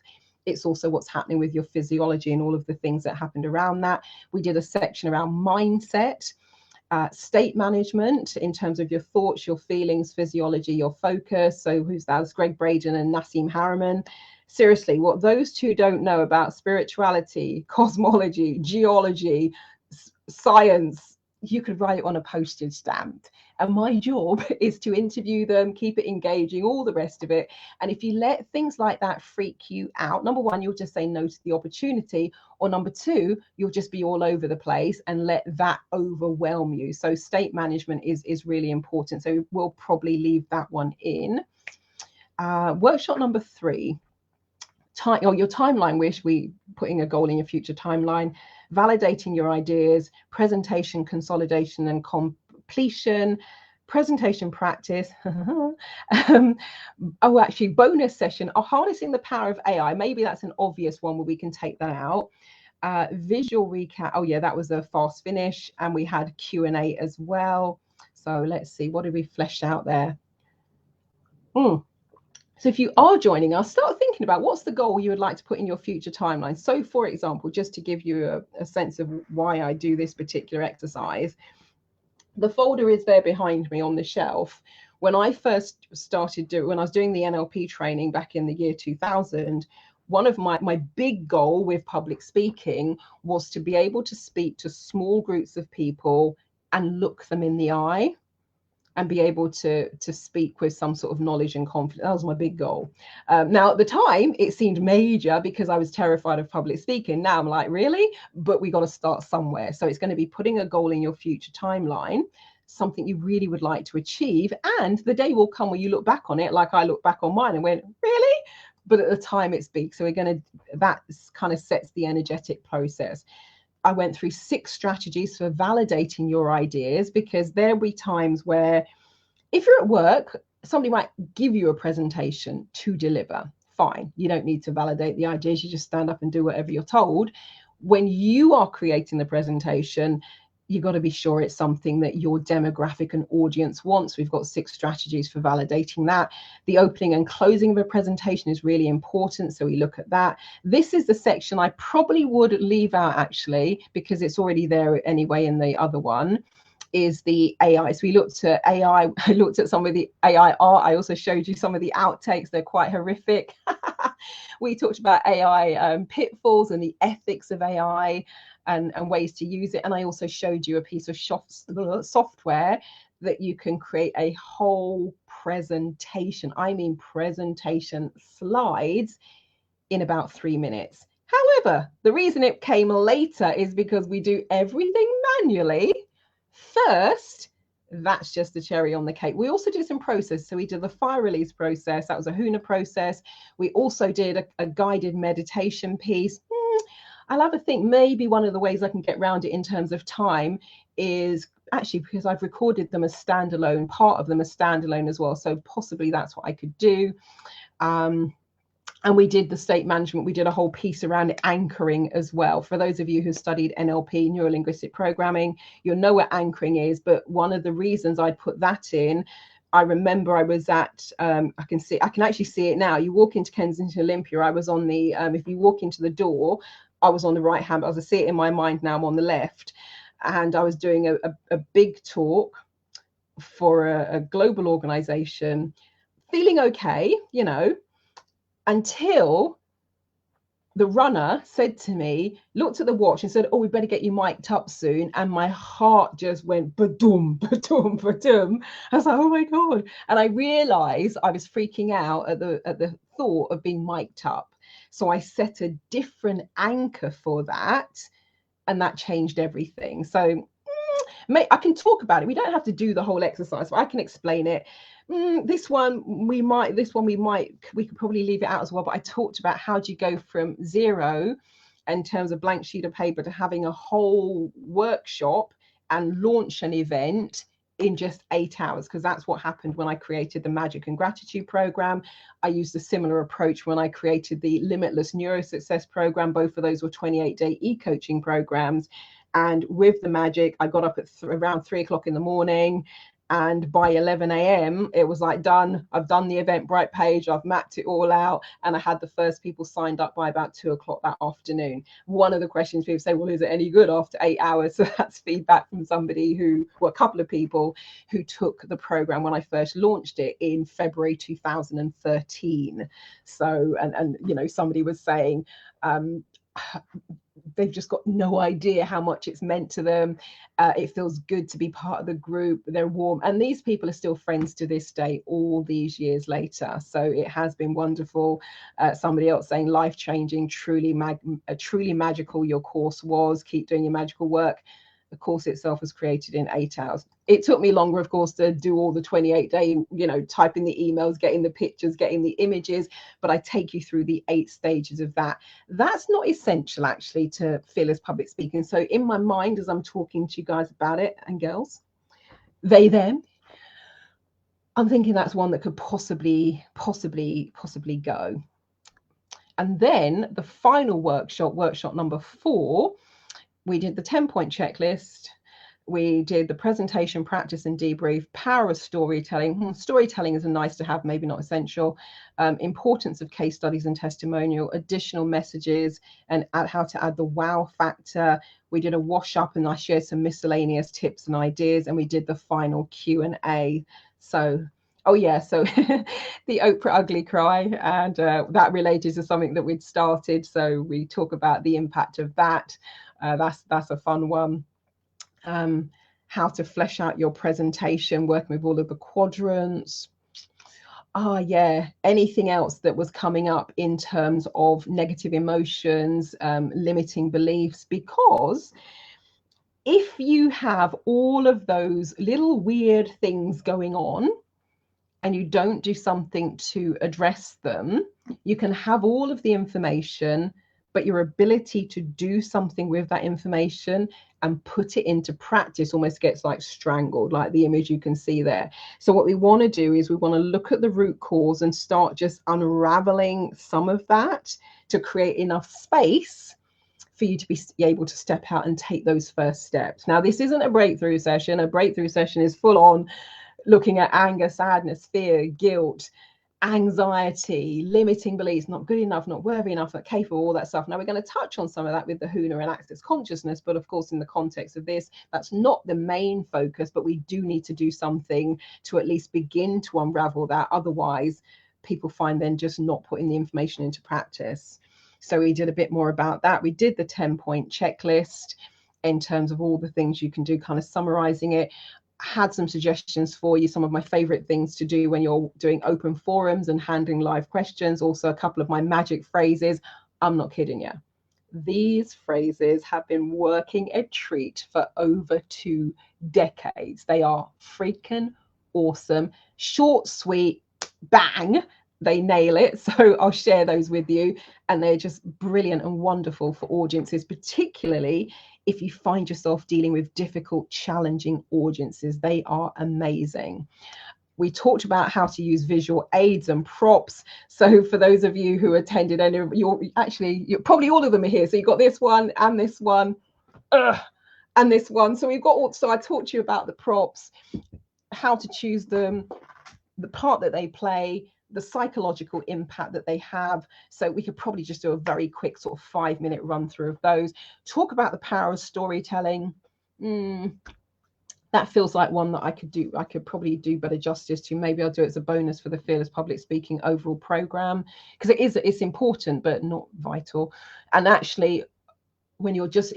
it's also what's happening with your physiology and all of the things that happened around that. We did a section around mindset, state management in terms of your thoughts, your feelings, physiology, your focus. So who's that? It's Greg Braden and Nassim Harriman. Seriously, what those two don't know about spirituality, cosmology, geology, science, you could write it on a postage stamp. And my job is to interview them, keep it engaging, all the rest of it. And if you let things like that freak you out, number one, you'll just say no to the opportunity, or number two, you'll just be all over the place and let that overwhelm you. So state management is really important. So we'll probably leave that one in. Workshop number 3. Your timeline wish, we putting a goal in your future timeline, validating your ideas, presentation, consolidation and completion, presentation practice. Actually, bonus session, harnessing the power of AI. Maybe that's an obvious one where we can take that out. Visual recap. Oh yeah, that was a fast finish, and we had Q&A as well. So let's see, what did we flesh out there? So if you are joining us, start thinking about what's the goal you would like to put in your future timeline. So for example, just to give you a sense of why I do this particular exercise, the folder is there behind me on the shelf. When I first started when I was doing the NLP training back in the year 2000, one of my big goal with public speaking was to be able to speak to small groups of people and look them in the eye, and be able to speak with some sort of knowledge and confidence. That was my big goal. Now, at the time, it seemed major because I was terrified of public speaking. Now I'm like, really? But we got to start somewhere. So it's going to be putting a goal in your future timeline, something you really would like to achieve. And the day will come where you look back on it, like I look back on mine and went, really? But at the time, it's big. So that kind of sets the energetic process. I went through 6 strategies for validating your ideas, because there'll be times where if you're at work, somebody might give you a presentation to deliver. Fine. You don't need to validate the ideas. You just stand up and do whatever you're told. When you are creating the presentation, you've got to be sure it's something that your demographic and audience wants. We've got 6 strategies for validating that. The opening and closing of a presentation is really important, so we look at that. This is the section I probably would leave out, actually, because it's already there anyway in the other one, is the AI. So we looked at AI, I looked at some of the AI art. I also showed you some of the outtakes. They're quite horrific. We talked about AI pitfalls and the ethics of AI, and ways to use it. And I also showed you a piece of software that you can create a whole presentation. I mean, presentation slides in about 3 minutes. However, the reason it came later is because we do everything manually first. That's just the cherry on the cake. We also do some process. So we did the fire release process. That was a HUNA process. We also did a guided meditation piece. I'll have a think. Maybe one of the ways I can get around it in terms of time is actually, because I've recorded them as standalone, part of them as standalone as well. So possibly that's what I could do. And we did the state management. We did a whole piece around it, anchoring as well. For those of you who studied NLP, neuro-linguistic programming, you'll know what anchoring is. But one of the reasons I put that in, I remember I was at, I can actually see it now. You walk into Kensington Olympia. I was on the, if you walk into the door, I was on the right hand, as I see it in my mind now, I'm on the left. And I was doing a big talk for a global organization, feeling okay, you know, until the runner said to me, looked at the watch and said, oh, we better get you mic'd up soon. And my heart just went ba-dum, ba-dum, ba-dum. I was like, oh my God. And I realized I was freaking out at the thought of being mic'd up. So I set a different anchor for that, and that changed everything. So I can talk about it. We don't have to do the whole exercise, but I can explain it. This one we could probably leave it out as well. But I talked about how do you go from 0 in terms of blank sheet of paper to having a whole workshop and launch an event in just 8 hours, because that's what happened when I created the Magic and Gratitude program. I used a similar approach when I created the Limitless Neuro Success program. Both of those were 28-day e-coaching programs. And with the Magic, I got up at around 3 o'clock in the morning. And by 11 a.m., it was like done. I've done the Eventbrite page. I've mapped it all out. And I had the first people signed up by about 2 o'clock that afternoon. One of the questions people say, well, is it any good after 8 hours? So that's feedback from somebody a couple of people who took the program when I first launched it in February 2013. So, and you know, somebody was saying, they've just got no idea how much it's meant to them. It feels good to be part of the group. They're warm, and these people are still friends to this day, all these years later. So it has been wonderful. Somebody else saying life-changing, truly magical your course was. Keep doing your magical work. The course itself was created in 8 hours. It took me longer, of course, to do all the 28-day, typing the emails, getting the pictures, getting the images, but I take you through the 8 stages of that. That's not essential, actually, to Fearless Public Speaking. So in my mind, as I'm talking to you guys about it, and girls, they, them, I'm thinking that's one that could possibly go. And then the final workshop number 4, we did the 10-point checklist. We did the presentation, practice and debrief, power of storytelling. Storytelling is a nice to have, maybe not essential. Importance of case studies and testimonial, additional messages, and how to add the wow factor. We did a wash up and I shared some miscellaneous tips and ideas, and we did the final Q&A. So so the Oprah ugly cry, and that related to something that we'd started. So we talk about the impact of that. That's a fun one. How to flesh out your presentation, working with all of the quadrants. Anything else that was coming up in terms of negative emotions, limiting beliefs, because if you have all of those little weird things going on and you don't do something to address them, you can have all of the information, but your ability to do something with that information and put it into practice almost gets like strangled, like the image you can see there. So what we want to do is we want to look at the root cause and start just unraveling some of that to create enough space for you to be able to step out and take those first steps. Now, this isn't a breakthrough session. A breakthrough session is full on looking at anger, sadness, fear, guilt, anxiety, limiting beliefs, not good enough, not worthy enough, not capable, all that stuff. Now we're going to touch on some of that with the HUNA and Access Consciousness, but of course in the context of this, that's not the main focus, but we do need to do something to at least begin to unravel that. Otherwise, people find then just not putting the information into practice. So we did a bit more about that. We did the 10-point checklist in terms of all the things you can do, kind of summarizing it. Had some suggestions for you, some of my favorite things to do when you're doing open forums and handling live questions. Also a couple of my magic phrases. I'm not kidding you. These phrases have been working a treat for over 2 decades. They are freaking awesome. Short, sweet, bang. They nail it. So I'll share those with you. And they're just brilliant and wonderful for audiences, particularly if you find yourself dealing with difficult, challenging audiences. They are amazing. We talked about how to use visual aids and props. So for those of you who attended any of you're probably all of them are here. So you've got this one and this one and this one. So I talked to you about the props, how to choose them, the part that they play, the psychological impact that they have. So we could probably just do a very quick sort of 5-minute run through of those. Talk about the power of storytelling. That feels like one that I could probably do better justice to. Maybe I'll do it as a bonus for the Fearless Public Speaking overall program, because it's important but not vital. And actually, if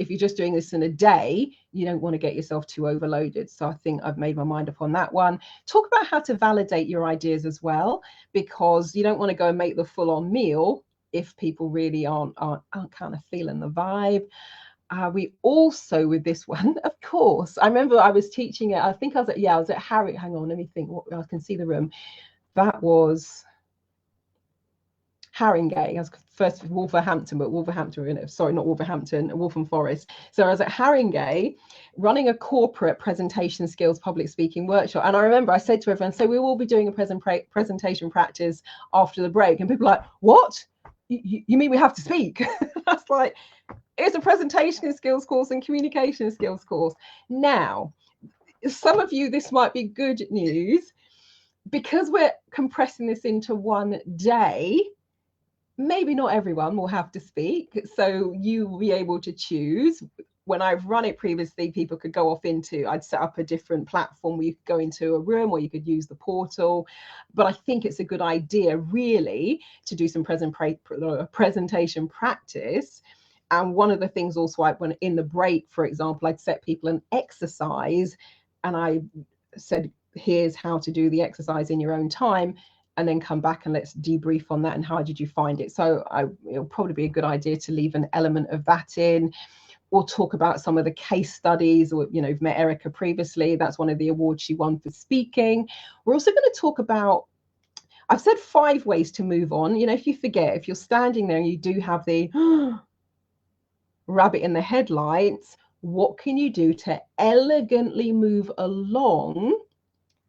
you're just doing this in a day, you don't want to get yourself too overloaded. So I think I've made my mind up on that one. Talk about how to validate your ideas as well, because you don't want to go and make the full-on meal if people really aren't kind of feeling the vibe. We also, with this one, of course, I remember I was teaching it. I think I was at Harry. Hang on, let me think. I can see the room. That was Haringey. I was first Wolverhampton, but Wolverhampton, sorry, not Wolverhampton, Waltham Forest. So I was at Haringey running a corporate presentation skills public speaking workshop. And I remember I said to everyone, so we will be doing a presentation practice after the break. And people were like, what? You mean we have to speak? That's like, it's a presentation skills course and communication skills course. Now, some of you, this might be good news, because we're compressing this into one day. Maybe not everyone will have to speak, so you will be able to choose. When I've run it previously, people could go off I'd set up a different platform where you could go into a room or you could use the portal. But I think it's a good idea really to do some presentation practice And one of the things also, when in the break, for example, I'd set people an exercise and I said, here's how to do the exercise in your own time, and then come back and let's debrief on that and how did you find it. So it'll probably be a good idea to leave an element of that in, or talk about some of the case studies. Or, you know, you've met Erica previously, that's one of the awards she won for speaking. We're also going to talk about, I've said 5 ways to move on. You know, if you forget, if you're standing there and you do have the rabbit in the headlights, what can you do to elegantly move along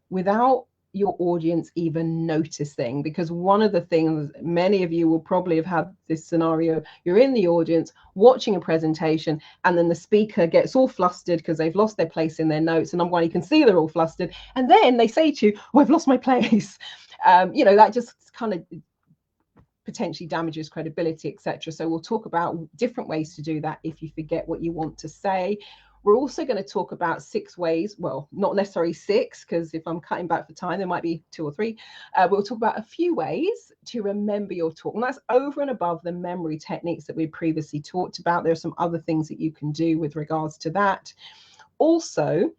without your audience even noticing? Because one of the things, many of you will probably have had this scenario, you're in the audience watching a presentation and then the speaker gets all flustered because they've lost their place in their notes, and you can see they're all flustered, and then they say to you, oh, I've lost my place. You know, that just kind of potentially damages credibility, etc. So we'll talk about different ways to do that if you forget what you want to say. We're also going to talk about 6 ways, well, not necessarily 6, because if I'm cutting back for time, there might be 2 or 3. We'll talk about a few ways to remember your talk. And that's over and above the memory techniques that we previously talked about. There are some other things that you can do with regards to that. Also,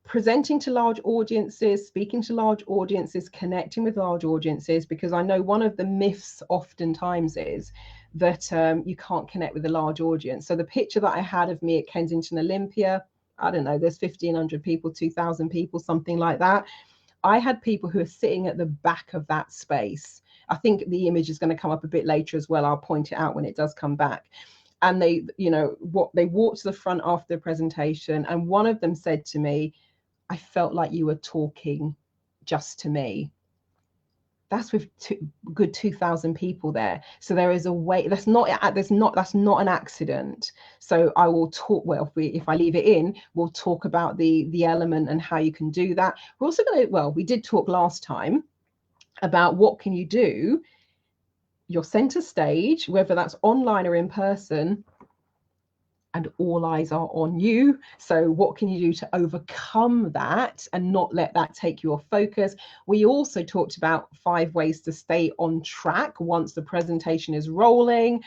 presenting to large audiences, speaking to large audiences, connecting with large audiences, because I know one of the myths oftentimes is that you can't connect with a large audience. So the picture that I had of me at Kensington Olympia, I don't know, there's 1,500 people, 2,000 people, something like that. I had people who are sitting at the back of that space. I think the image is going to come up a bit later as well. I'll point it out when it does come back. And they, you know, they walked to the front after the presentation, and one of them said to me, I felt like you were talking just to me. That's with good 2,000 people there. So there is a way. That's not an accident. So I will talk. Well, if I leave it in, we'll talk about the element and how you can do that. We're also going to. Well, we did talk last time about what can you do. Your center stage, whether that's online or in person, and all eyes are on you. So what can you do to overcome that and not let that take your focus? We also talked about 5 ways to stay on track once the presentation is rolling,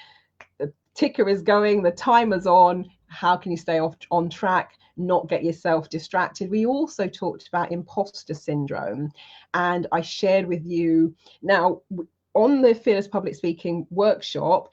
the ticker is going, the timer's on. How can you stay on track, not get yourself distracted? We also talked about imposter syndrome, and I shared with you, now on the Fearless Public Speaking workshop,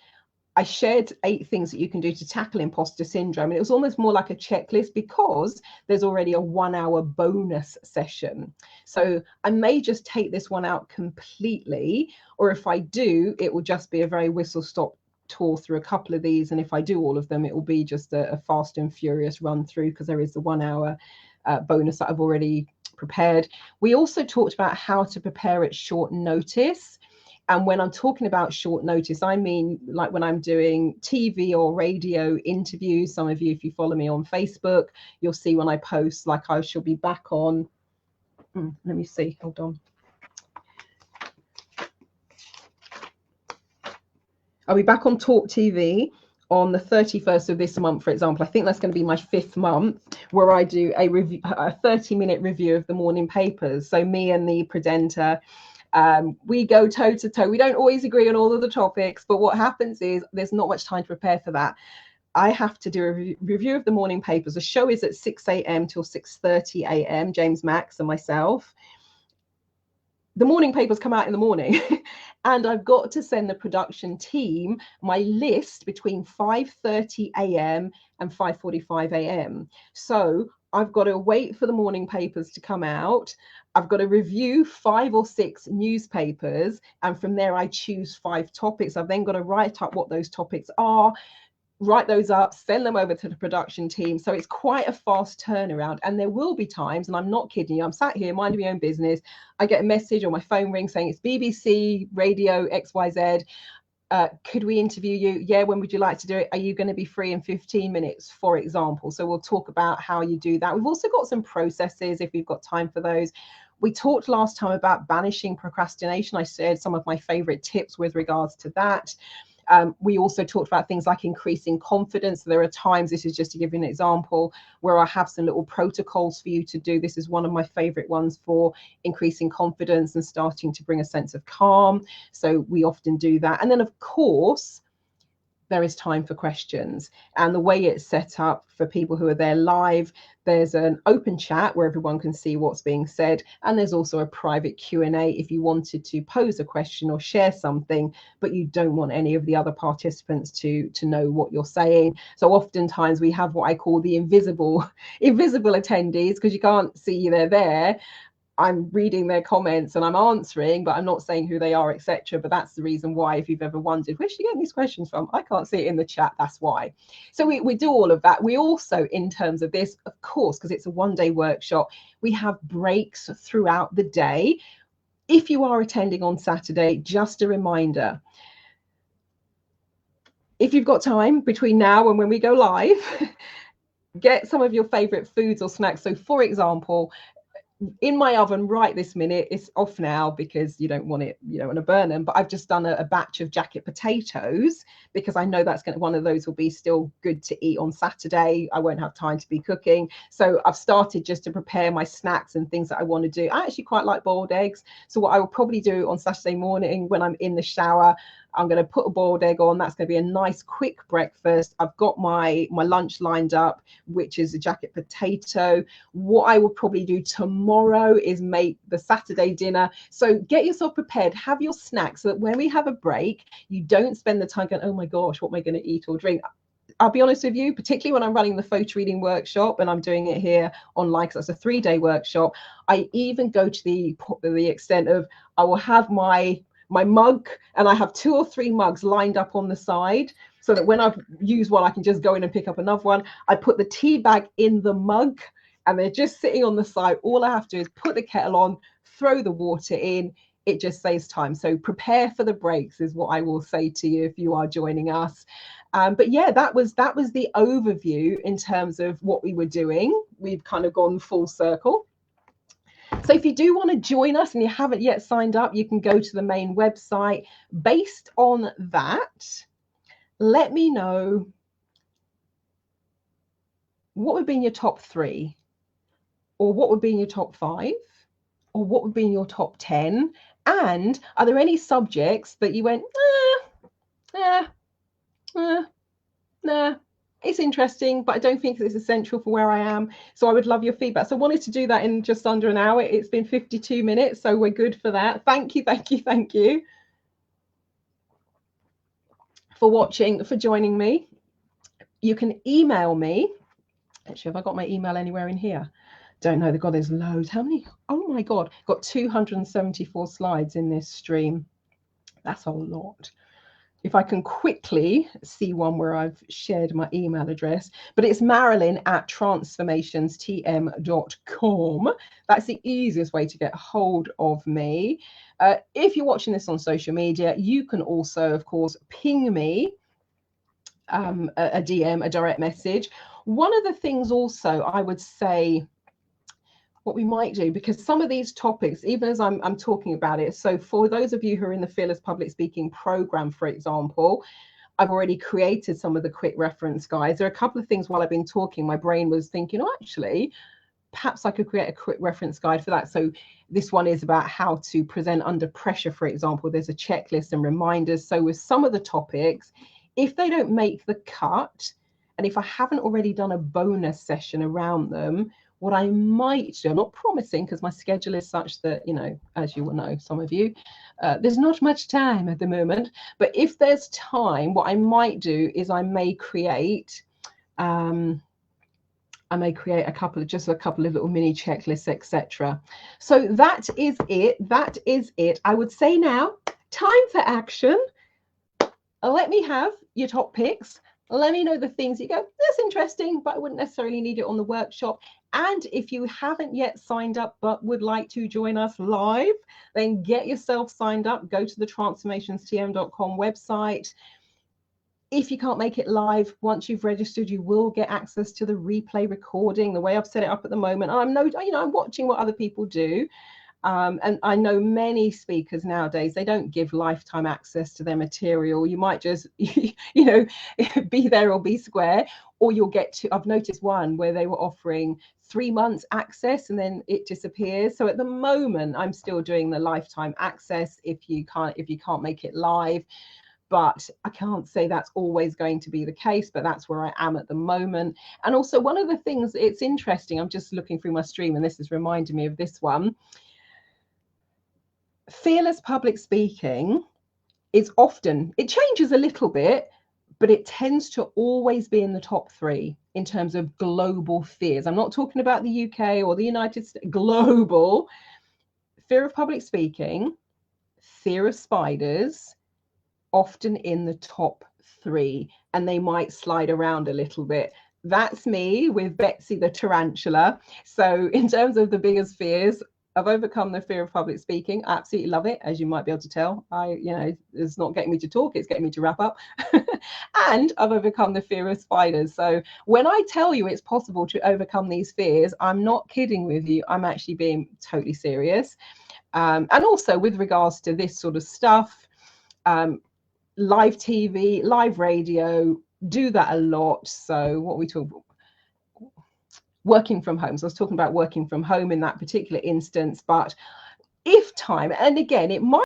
I shared 8 things that you can do to tackle imposter syndrome. And it was almost more like a checklist, because there's already a 1-hour bonus session. So I may just take this one out completely, or if I do, it will just be a very whistle-stop tour through a couple of these. And if I do all of them, it will be just a fast and furious run through, because there is the 1-hour bonus that I've already prepared. We also talked about how to prepare at short notice. And when I'm talking about short notice, I mean like when I'm doing TV or radio interviews. Some of you, if you follow me on Facebook, you'll see when I post, like I shall be back on, let me see, hold on. I'll be back on Talk TV on the 31st of this month, for example. I think that's going to be my 5th month, where I do a 30-minute review of the morning papers. So me and the presenter, we go toe to toe. We don't always agree on all of the topics, but what happens is there's not much time to prepare for that. I have to do a review of the morning papers. The show is at 6 a.m. till 6:30 a.m. James Max and myself. The morning papers come out in the morning and I've got to send the production team my list between 5:30 a.m. and 5:45 a.m. So I've got to wait for the morning papers to come out. I've got to review 5 or 6 newspapers, and from there I choose 5 topics. I've then got to write up what those topics are, write those up, send them over to the production team. So it's quite a fast turnaround. And there will be times, and I'm not kidding you, I'm sat here minding my own business, I get a message or my phone rings saying it's BBC Radio XYZ. Could we interview you? Yeah, when would you like to do it? Are you going to be free in 15 minutes, for example? So we'll talk about how you do that. We've also got some processes if we've got time for those. We talked last time about banishing procrastination. I shared some of my favorite tips with regards to that. We also talked about things like increasing confidence. There are times, this is just to give you an example, where I have some little protocols for you to do. This is one of my favorite ones for increasing confidence and starting to bring a sense of calm. So we often do that. And then, of course, there is time for questions. And the way it's set up for people who are there live, there's an open chat where everyone can see what's being said, and there's also a private Q&A if you wanted to pose a question or share something, but you don't want any of the other participants to know what you're saying. So oftentimes we have what I call the invisible attendees, because you can't see they're there. I'm reading their comments and I'm answering, but I'm not saying who they are, etc. But that's the reason why, if you've ever wondered, where should you get these questions from? I can't see it in the chat, that's why. So we do all of that. We also, in terms of this, of course, because it's a one-day workshop, we have breaks throughout the day. If you are attending on Saturday, just a reminder, if you've got time between now and when we go live, get some of your favorite foods or snacks. So for example, in my oven right this minute, it's off now because you don't want it, you don't want to burn them, but I've just done a batch of jacket potatoes because I know that's going to, one of those will be still good to eat on Saturday. I won't have time to be cooking, so I've started just to prepare my snacks and things that I want to do. I actually quite like boiled eggs, so what I will probably do on Saturday morning when I'm in the shower, I'm going to put a boiled egg on. That's going to be a nice quick breakfast. I've got my lunch lined up, which is a jacket potato. What I will probably do tomorrow is make the Saturday dinner. So get yourself prepared, have your snacks, so that when we have a break, you don't spend the time going, oh my gosh, what am I going to eat or drink? I'll be honest with you, particularly when I'm running the photo reading workshop and I'm doing it here online, because that's a 3-day workshop, I even go to the extent of I will have my mug, and I have 2 or 3 mugs lined up on the side, so that when I've used one, I can just go in and pick up another one. I put the tea bag in the mug and they're just sitting on the side. All I have to do is put the kettle on, throw the water in. It just saves time. So prepare for the breaks is what I will say to you if you are joining us. But yeah, that was the overview in terms of what we were doing. We've kind of gone full circle. So if you do want to join us and you haven't yet signed up, you can go to the main website. Based on that, let me know what would be in your top 3, or what would be in your top 5, or what would be in your top 10. And are there any subjects that you went, nah, it's interesting, but I don't think it's essential for where I am. So I would love your feedback. So I wanted to do that in just under an hour. It's been 52 minutes, so we're good for that. Thank you for watching, for joining me. You can email me. Actually, have I got my email anywhere in here? Don't know. God, there's loads. How many? Oh my God, got 274 slides in this stream. That's a lot. If I can quickly see one where I've shared my email address, but it's marilyn@transformationstm.com. That's the easiest way to get hold of me. If you're watching this on social media, you can also, of course, ping me a DM, a direct message. One of the things also I would say, what we might do, because some of these topics, even as I'm talking about it, so for those of you who are in the Fearless Public Speaking program, for example, I've already created some of the quick reference guides. There are a couple of things while I've been talking, my brain was thinking, oh, actually, perhaps I could create a quick reference guide for that. So this one is about how to present under pressure, for example. There's a checklist and reminders. So with some of the topics, if they don't make the cut, and if I haven't already done a bonus session around them, what I might do, I'm not promising because my schedule is such that, you know, as you will know, some of you, there's not much time at the moment. But if there's time, what I might do is I may create a couple of little mini checklists, etc. So that is it. I would say now, time for action. Let me have your top picks. Let me know the things you go, that's interesting, but I wouldn't necessarily need it on the workshop. And if you haven't yet signed up but would like to join us live, then get yourself signed up. Go to the transformationstm.com website. If you can't make it live, once you've registered, you will get access to the replay recording, the way I've set it up at the moment. I'm watching what other people do. And I know many speakers nowadays, they don't give lifetime access to their material. You might just, be there or be square, or you'll get to, I've noticed one where they were offering 3 months access and then it disappears. So at the moment, I'm still doing the lifetime access if you can't make it live. but I can't say that's always going to be the case, but that's where I am at the moment. And also one of the things, it's interesting, I'm just looking through my stream and this is reminding me of this one. Fearless public speaking is often, it changes a little bit, but it tends to always be in the top 3 in terms of global fears. I'm not talking about the UK or the United States, global. Fear of public speaking, fear of spiders, often in the top 3, and they might slide around a little bit. That's me with Betsy the tarantula. So in terms of the biggest fears, I've overcome the fear of public speaking. I absolutely love it, as you might be able to tell. It's not getting me to talk, it's getting me to wrap up. And I've overcome the fear of spiders. So when I tell you it's possible to overcome these fears, I'm not kidding with you. I'm actually being totally serious. And also with regards to this sort of stuff, live TV, live radio, do that a lot. So what we talk about, working from home. So I was talking about working from home in that particular instance, but if time, and again, it might